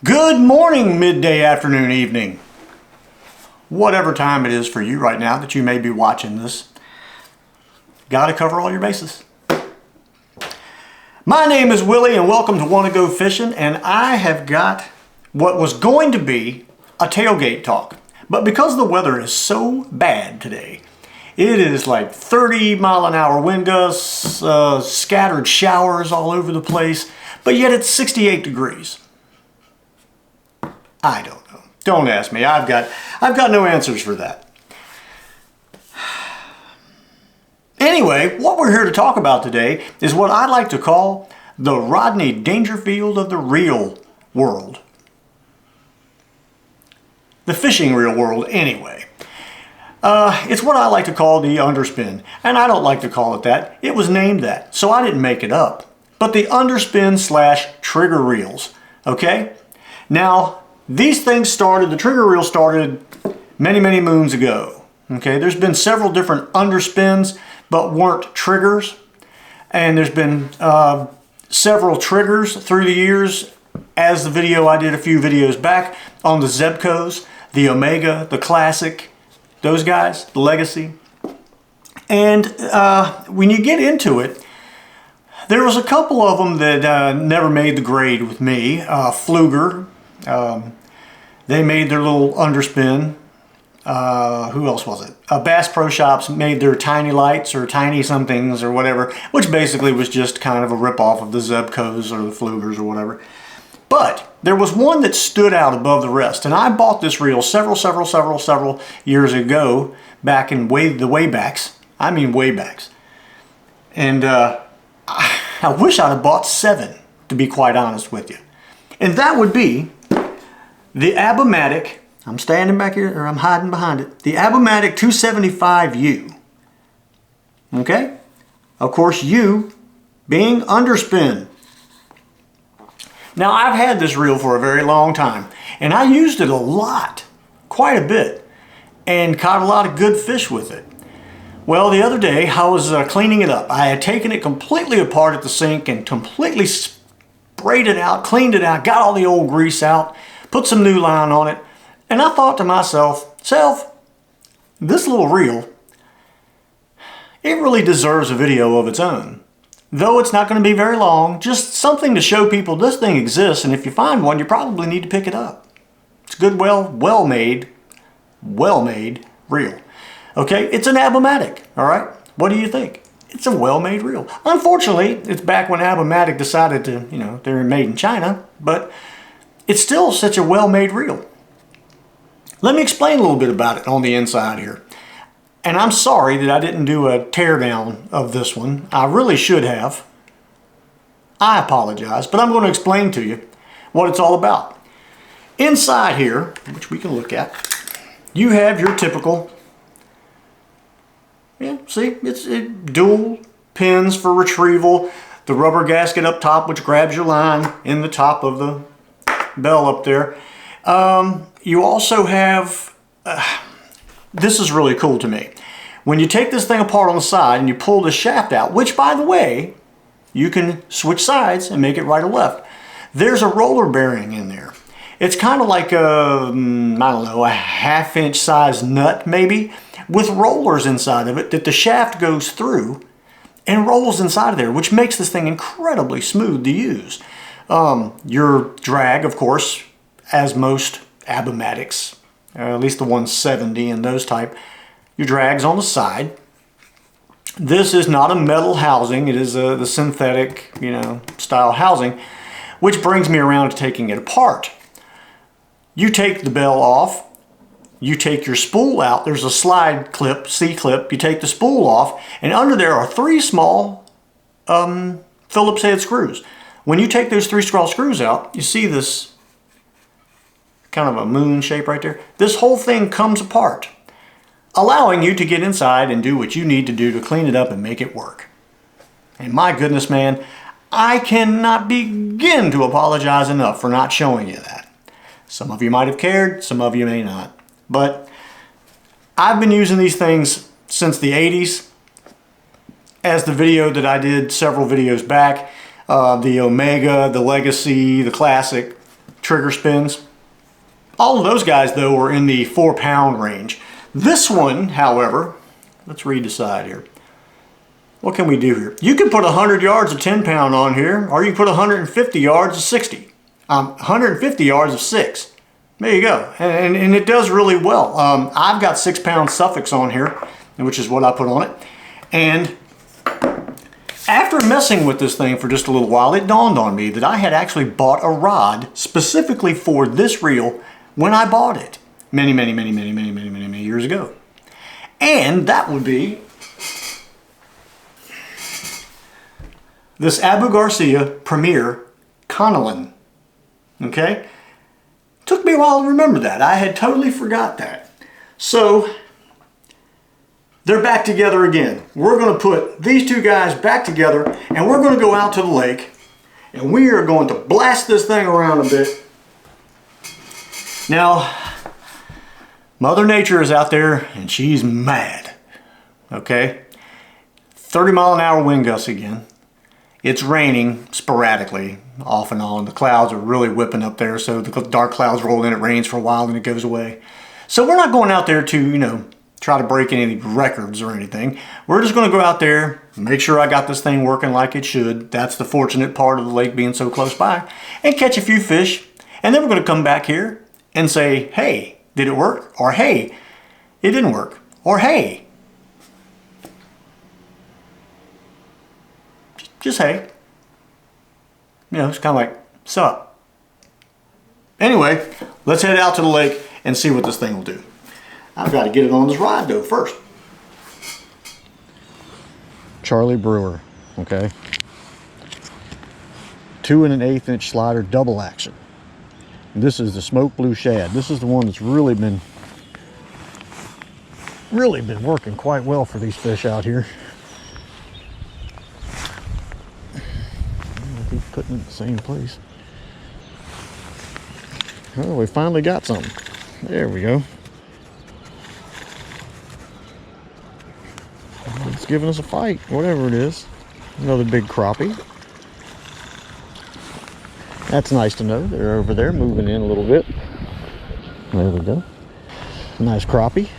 Good morning, midday, afternoon, evening. Whatever time it is for you right now that you may be watching this. Gotta cover all your bases. My name is Willie and welcome to Wanna Go Fishing, and I have got what was going to be a tailgate talk. But because the weather is so bad today, it is like 30-mile-an-hour wind gusts, scattered showers all over the place, but yet it's 68 degrees. I don't know. Don't ask me. I've got no answers for that. Anyway, what we're here to talk about today is what I like to call the Rodney Dangerfield of the real world. The fishing real world, anyway. It's what I like to call the underspin, and I don't like to call it that. It was named that, so I didn't make it up. But the underspin / trigger reels, okay? Now, these things started, the trigger reel started many, many moons ago. Okay, there's been several different underspins, but weren't triggers. And there's been several triggers through the years, as the video I did a few videos back on the Zebcos, the Omega, the Classic, those guys, the Legacy. And when you get into it, there was a couple of them that never made the grade with me. Fluger. They made their little underspin. Who else was it? Bass Pro Shops made their tiny lights or tiny somethings or whatever, which basically was just kind of a rip-off of the Zebcos or the Flugers or whatever. But there was one that stood out above the rest, and I bought this reel several years ago, back in the waybacks. I mean waybacks. And I wish I'd have bought 7, to be quite honest with you. And that would be the Abumatic, I'm standing back here, or I'm hiding behind it, the Abumatic 275U. Okay? Of course, U being underspin. Now, I've had this reel for a very long time, and I used it a lot, quite a bit, and caught a lot of good fish with it. Well, the other day, I was cleaning it up. I had taken it completely apart at the sink and completely sprayed it out, cleaned it out, got all the old grease out, put some new line on it, and I thought to myself, this little reel, it really deserves a video of its own. Though it's not going to be very long, just something to show people this thing exists, and if you find one, you probably need to pick it up. It's a good, well-made reel. Okay, it's an Abumatic, all right? What do you think? It's a well-made reel. Unfortunately, it's back when Abumatic decided to, they're made in China, but it's still such a well-made reel. Let me explain a little bit about it on the inside here. And I'm sorry that I didn't do a teardown of this one. I really should have. I apologize, but I'm going to explain to you what it's all about. Inside here, which we can look at, you have your typical, see, it's dual pins for retrieval, the rubber gasket up top which grabs your line in the top of the bell up there. You also have, this is really cool to me. When you take this thing apart on the side and you pull the shaft out, which by the way, you can switch sides and make it right or left. There's a roller bearing in there. It's kind of like a, I don't know, a half-inch size nut maybe, with rollers inside of it that the shaft goes through and rolls inside of there, which makes this thing incredibly smooth to use. Your drag, of course, as most Abumatics, at least the 170 and those type, your drag's on the side. This is not a metal housing, it is the synthetic, style housing, which brings me around to taking it apart. You take the bell off, you take your spool out, there's a slide clip, C-clip, you take the spool off, and under there are 3 small Phillips head screws. When you take those 3 small screws out, you see this kind of a moon shape right there. This whole thing comes apart, allowing you to get inside and do what you need to do to clean it up and make it work. And my goodness, man, I cannot begin to apologize enough for not showing you that. Some of you might have cared, some of you may not. But I've been using these things since the 80s. As the video that I did several videos back, the Omega, the Legacy, the Classic, trigger spins. All of those guys though are in the 4-pound range. This one, however, let's read the side here. What can we do here? You can put 100 yards of 10-pound on here, or you can put 150 yards of 60. 150 yards of 6. There you go. And it does really well. I've got 6-pound suffix on here, which is what I put on it. And after messing with this thing for just a little while, it dawned on me that I had actually bought a rod specifically for this reel when I bought it many years ago. And that would be this Abu Garcia Premier Connellan. Okay? Took me a while to remember that. I had totally forgot that. So they're back together again. We're going to put these two guys back together and we're going to go out to the lake and we are going to blast this thing around a bit. Now, Mother Nature is out there and she's mad. Okay? 30-mile-an-hour wind gusts again. It's raining sporadically, off and on. The clouds are really whipping up there, so the dark clouds roll in, it rains for a while, and it goes away. So we're not going out there to, you know, try to break any records or anything. We're just going to go out there, make sure I got this thing working like it should. That's the fortunate part of the lake being so close by. And catch a few fish. And then we're going to come back here and say, hey, did it work? Or hey, it didn't work. Or hey. Just hey. You know, it's kind of like, sup. Anyway, let's head out to the lake and see what this thing will do. I've got to get it on this rod though first. Charlie Brewer, okay. 2 1/8 inch slider double action. And this is the smoke blue shad. This is the one that's really been working quite well for these fish out here. I keep putting it in the same place. Oh, we finally got something. There we go. It's giving us a fight, whatever it is. Another big crappie. That's nice to know. They're over there moving in a little bit. There we go. Nice crappie.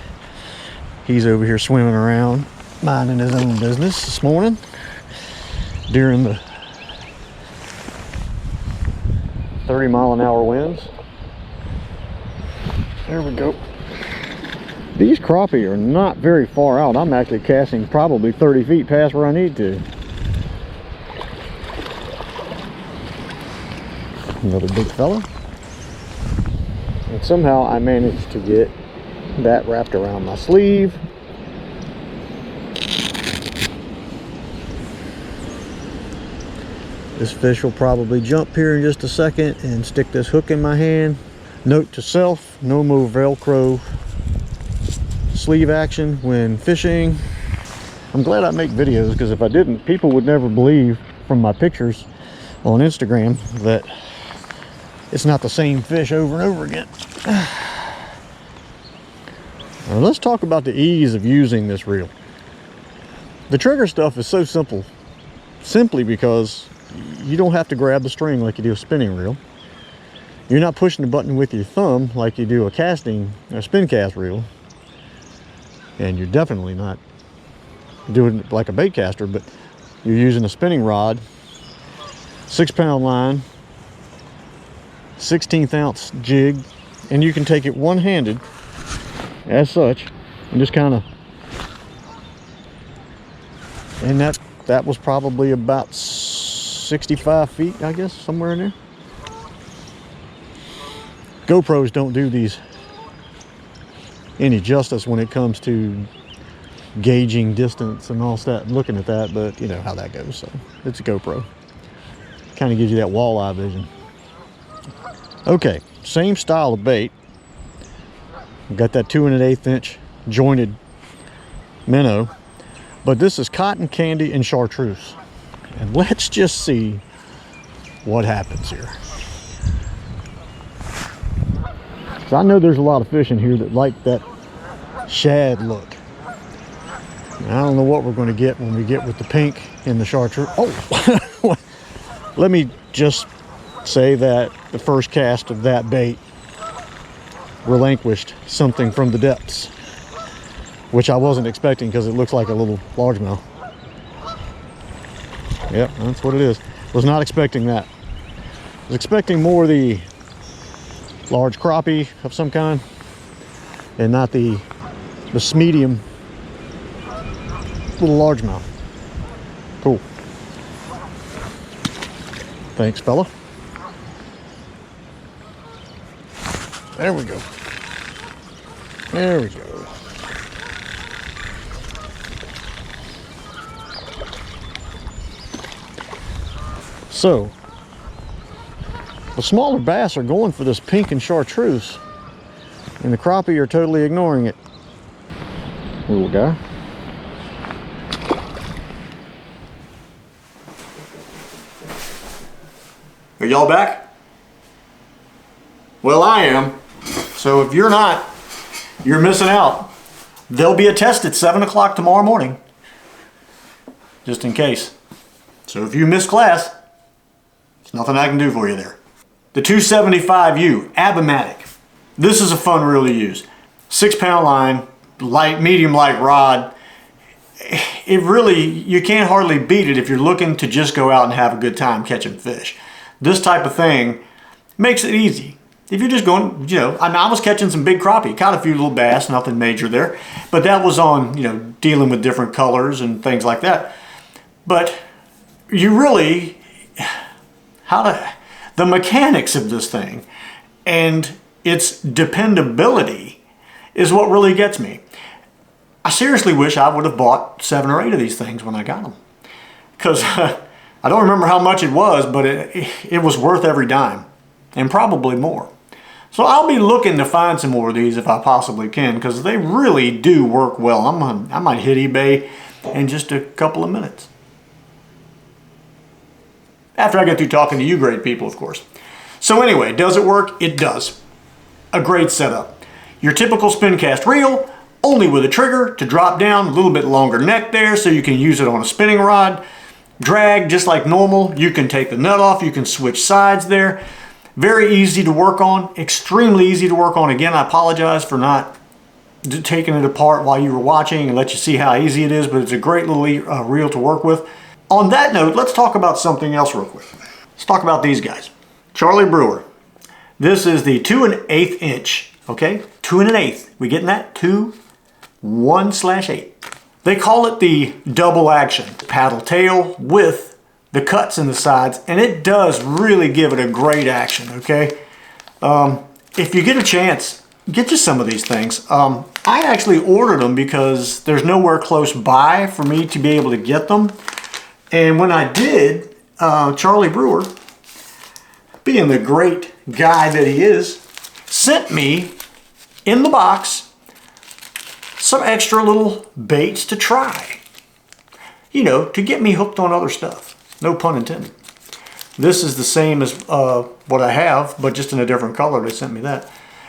He's over here swimming around, minding his own business this morning during the 30-mile-an-hour winds. There we go. These crappie are not very far out. I'm actually casting probably 30 feet past where I need to. Another big fella. And somehow I managed to get that wrapped around my sleeve. This fish will probably jump here in just a second and stick this hook in my hand. Note to self, no more Velcro sleeve action when fishing. I'm glad I make videos, because if I didn't, people would never believe from my pictures on Instagram that it's not the same fish over and over again. Now let's talk about the ease of using this reel. The trigger stuff is so simple, simply because you don't have to grab the string like you do a spinning reel. You're not pushing the button with your thumb like you do a spin cast reel. And you're definitely not doing it like a bait caster, but you're using a spinning rod, 6-pound line, 1/16 ounce jig, and you can take it one-handed as such and just kind of, and that was probably about 65 feet, I guess, somewhere in there. GoPros don't do these any justice when it comes to gauging distance and all that, looking at that, but you know how that goes. So it's a GoPro. Kind of gives you that walleye vision. Okay, same style of bait. Got that 2 1/8 inch jointed minnow, but this is cotton candy and chartreuse. And let's just see what happens here. So I know there's a lot of fish in here that like that shad look. And I don't know what we're going to get when we get with the pink and the chartreuse. Oh, let me just say that the first cast of that bait relinquished something from the depths, which I wasn't expecting because it looks like a little largemouth. Yep, that's what it is. Was not expecting that. Was expecting more the large crappie of some kind, and not the medium little largemouth. Cool. Thanks, fella. There we go. There we go. So, the smaller bass are going for this pink and chartreuse, and the crappie are totally ignoring it. Little guy. Are y'all back? Well, I am. So if you're not, you're missing out. There'll be a test at 7 o'clock tomorrow morning, just in case. So if you miss class, there's nothing I can do for you there. The 275U, Abumatic. This is a fun reel to use. 6-pound line, light, medium light rod. It really, you can't hardly beat it if you're looking to just go out and have a good time catching fish. This type of thing makes it easy. If you're just going, you know, I was catching some big crappie, caught a few little bass, nothing major there, but that was on, you know, dealing with different colors and things like that. But you really, the mechanics of this thing and its dependability is what really gets me. I seriously wish I would have bought 7 or 8 of these things when I got them, because I don't remember how much it was, but it was worth every dime, and probably more. So I'll be looking to find some more of these if I possibly can, because they really do work well. I might hit eBay in just a couple of minutes. After I get through talking to you great people, of course. So anyway, does it work? It does. A great setup. Your typical spin cast reel, only with a trigger to drop down, a little bit longer neck there so you can use it on a spinning rod. Drag just like normal. You can take the nut off, you can switch sides there. Very easy to work on, extremely easy to work on. Again, I apologize for not taking it apart while you were watching and let you see how easy it is, but it's a great little reel to work with. On that note, let's talk about something else real quick. Let's talk about these guys. Charlie Brewer. This is the 2 1/8 inch, okay? 2 1/8. We getting that? 2 1/8. They call it the double action paddle tail with the cuts in the sides, and it does really give it a great action, okay? If you get a chance, get you some of these things. I actually ordered them because there's nowhere close by for me to be able to get them. And when I did, Charlie Brewer, being the great guy that he is, sent me in the box some extra little baits to try. You know, to get me hooked on other stuff. No pun intended. This is the same as what I have, but just in a different color. They sent me that.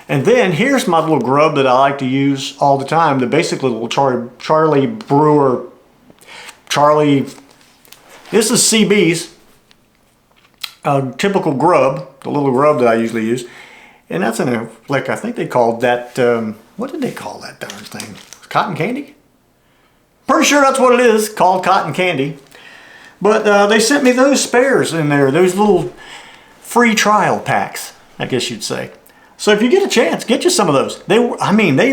And then here's my little grub that I like to use all the time. The basic little Charlie Brewer. This is CB's typical grub, the little grub that I usually use. And that's in a, like I think they called that, what did they call that darn thing? Cotton candy? Pretty sure that's what it is, called cotton candy. But they sent me those spares in there, those little free trial packs, I guess you'd say. So if you get a chance, get you some of those. They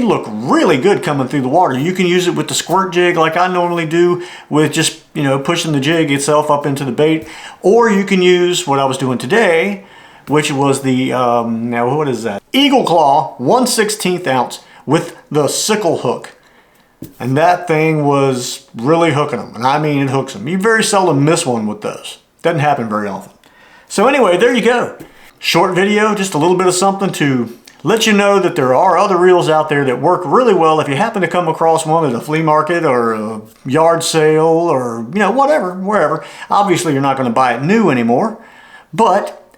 look really good coming through the water. You can use it with the squirt jig like I normally do, with just, you know, pushing the jig itself up into the bait. Or you can use what I was doing today, which was the, now what is that? Eagle Claw 1/16 ounce with the sickle hook. And that thing was really hooking them. And I mean, it hooks them. You very seldom miss one with those. Doesn't happen very often. So anyway, there you go. Short video, just a little bit of something to let you know that there are other reels out there that work really well. If you happen to come across one at a flea market or a yard sale or, you know, whatever, wherever. Obviously, you're not going to buy it new anymore. But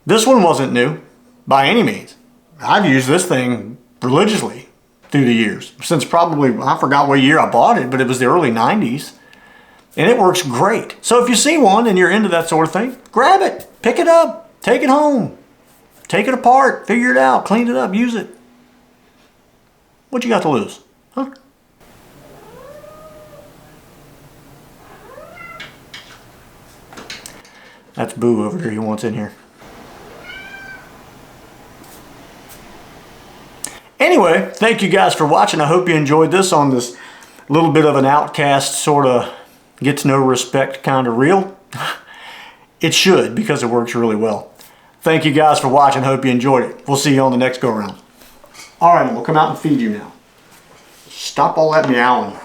this one wasn't new by any means. I've used this thing religiously through the years. Since probably, I forgot what year I bought it, but it was the early 90s. And it works great. So if you see one and you're into that sort of thing, grab it, pick it up, take it home, take it apart, figure it out, clean it up, use it. What you got to lose? Huh? That's Boo over here. He wants in here. Anyway, thank you guys for watching. I hope you enjoyed this on this little bit of an outcast sort of get to know respect kind of reel. It should, because it works really well. Thank you guys for watching. Hope you enjoyed it. We'll see you on the next go around. All right, we'll come out and feed you now. Stop all that meowing.